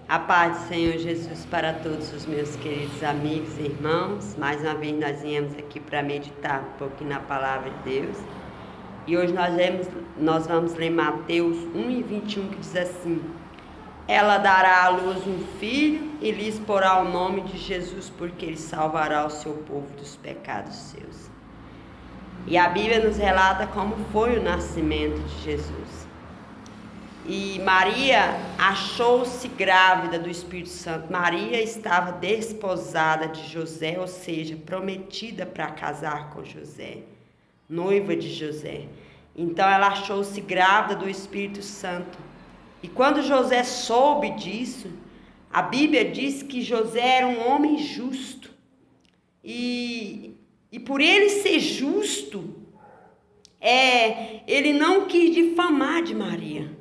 A paz do Senhor Jesus para todos os meus queridos amigos e irmãos. Mais uma vez nós viemos aqui para meditar um pouquinho na palavra de Deus. E hoje nós vamos ler Mateus 1:21, que diz assim: Ela dará à luz um filho e lhes porá o nome de Jesus, porque ele salvará o seu povo dos pecados seus. E a Bíblia nos relata como foi o nascimento de Jesus. E Maria achou-se grávida do Espírito Santo. Maria estava desposada de José, ou seja, prometida para casar com José, noiva de José. Então ela achou-se grávida do Espírito Santo. E quando José soube disso, a Bíblia diz que José era um homem justo. E por ele ser justo, ele não quis difamar de Maria.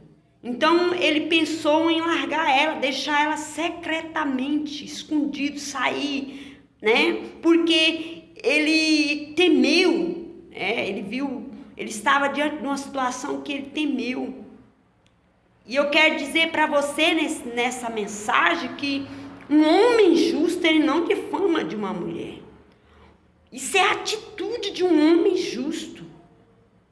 Então ele pensou em largar ela, deixar ela secretamente, escondido, sair, né? Porque ele temeu, ele estava diante de uma situação que ele temeu. E eu quero dizer para você nessa mensagem que um homem justo, ele não difama de uma mulher. Isso é a atitude de um homem justo.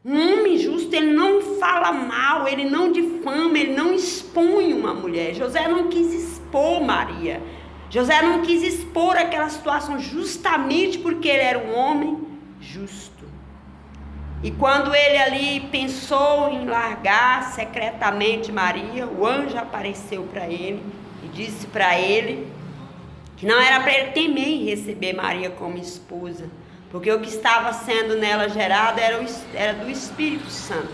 Um homem justo, ele não fala mal, ele não difama, ele não expõe uma mulher. José não quis expor Maria. José não quis expor aquela situação justamente porque ele era um homem justo. E quando ele ali pensou em largar secretamente Maria, o anjo apareceu para ele e disse para ele que não era para ele temer em receber Maria como esposa, porque o que estava sendo nela gerado era do Espírito Santo.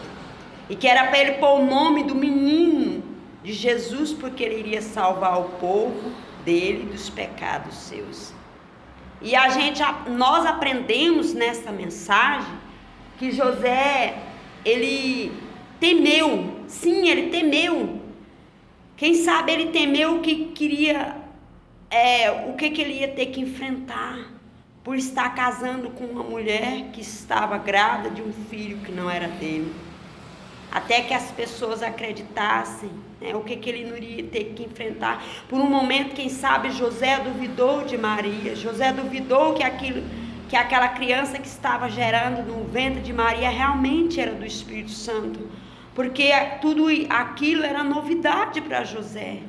E que era para ele pôr o nome do menino de Jesus, porque ele iria salvar o povo dele dos pecados seus. E nós aprendemos nessa mensagem que José, ele temeu. Sim, ele temeu. Quem sabe ele temeu o que queria, o que ele ia ter que enfrentar por estar casando com uma mulher que estava grávida de um filho que não era dele. Até que as pessoas acreditassem, o que ele não iria ter que enfrentar. Por um momento, quem sabe, José duvidou de Maria. José duvidou que aquela criança que estava gerando no ventre de Maria realmente era do Espírito Santo. Porque tudo aquilo era novidade para José.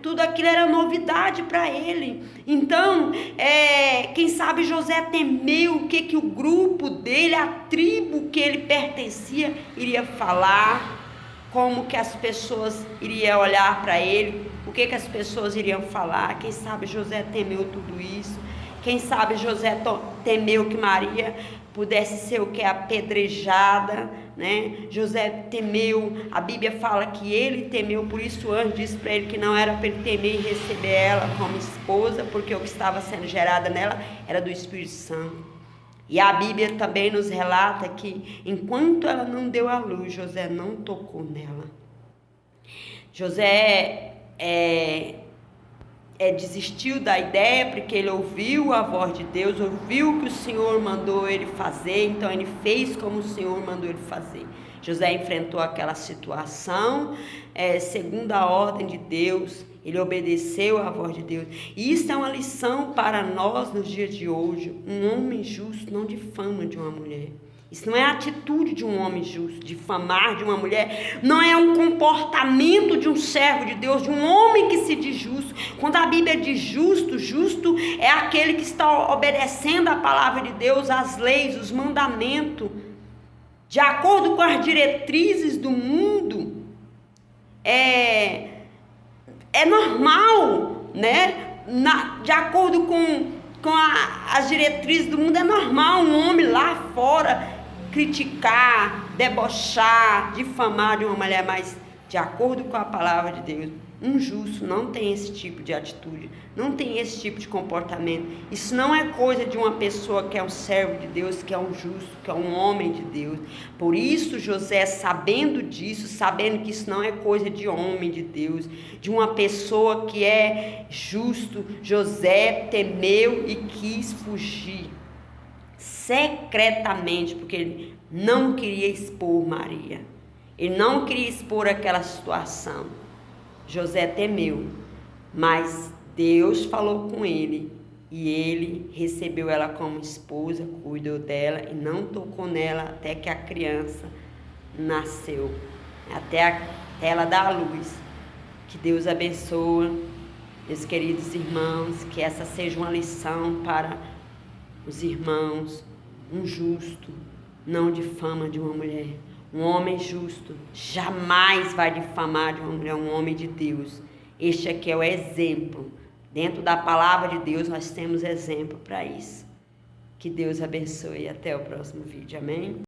Tudo aquilo era novidade para ele. Então, quem sabe José temeu o que o grupo dele, a tribo que ele pertencia, iria falar, como que as pessoas iriam olhar para ele, o que as pessoas iriam falar. Quem sabe José temeu tudo isso. Quem sabe José temeu que Maria pudesse ser apedrejada, José temeu, a Bíblia fala que ele temeu, por isso o anjo disse para ele que não era para ele temer e receber ela como esposa, porque o que estava sendo gerado nela era do Espírito Santo. E a Bíblia também nos relata que enquanto ela não deu à luz, José não tocou nela. José desistiu da ideia, porque ele ouviu a voz de Deus, ouviu o que o Senhor mandou ele fazer, então ele fez como o Senhor mandou ele fazer. José enfrentou aquela situação, segundo a ordem de Deus, ele obedeceu à voz de Deus. E isso é uma lição para nós nos dias de hoje. Um homem justo não difama de uma mulher. Isso não é a atitude de um homem justo, difamar de uma mulher. Não é um comportamento de um servo de Deus, de um homem que se diz justo. Quando a Bíblia diz justo, justo é aquele que está obedecendo a palavra de Deus, as leis, os mandamentos, de acordo com as diretrizes do mundo. É normal, de acordo com as diretrizes do mundo, é normal um homem lá fora criticar, debochar, difamar de uma mulher, mas de acordo com a palavra de Deus, um justo não tem esse tipo de atitude, não tem esse tipo de comportamento. Isso não é coisa de uma pessoa que é um servo de Deus, que é um justo, que é um homem de Deus. Por isso José, sabendo disso, sabendo que isso não é coisa de homem de Deus, de uma pessoa que é justo, José temeu e quis fugir secretamente, porque ele não queria expor Maria, ele não queria expor aquela situação. José temeu, mas Deus falou com ele e ele recebeu ela como esposa, cuidou dela e não tocou nela até que a criança nasceu, até ela dar à luz. Que Deus abençoe, meus queridos irmãos, que essa seja uma lição para os irmãos. Um justo não difama de uma mulher. Um homem justo jamais vai difamar de uma mulher, um homem de Deus. Este aqui é o exemplo. Dentro da palavra de Deus nós temos exemplo para isso. Que Deus abençoe e até o próximo vídeo. Amém?